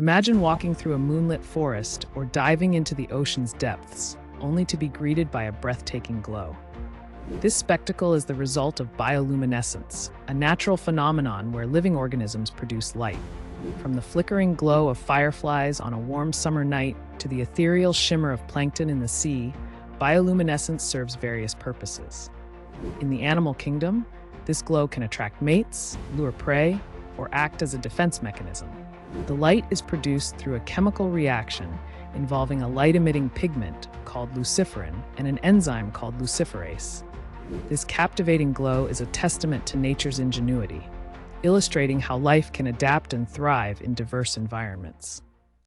Imagine walking through a moonlit forest or diving into the ocean's depths, only to be greeted by a breathtaking glow. This spectacle is the result of bioluminescence, a natural phenomenon where living organisms produce light. From the flickering glow of fireflies on a warm summer night to the ethereal shimmer of plankton in the sea, bioluminescence serves various purposes. In the animal kingdom, this glow can attract mates, lure prey, or act as a defense mechanism. The light is produced through a chemical reaction involving a light-emitting pigment called luciferin and an enzyme called luciferase. This captivating glow is a testament to nature's ingenuity, illustrating how life can adapt and thrive in diverse environments.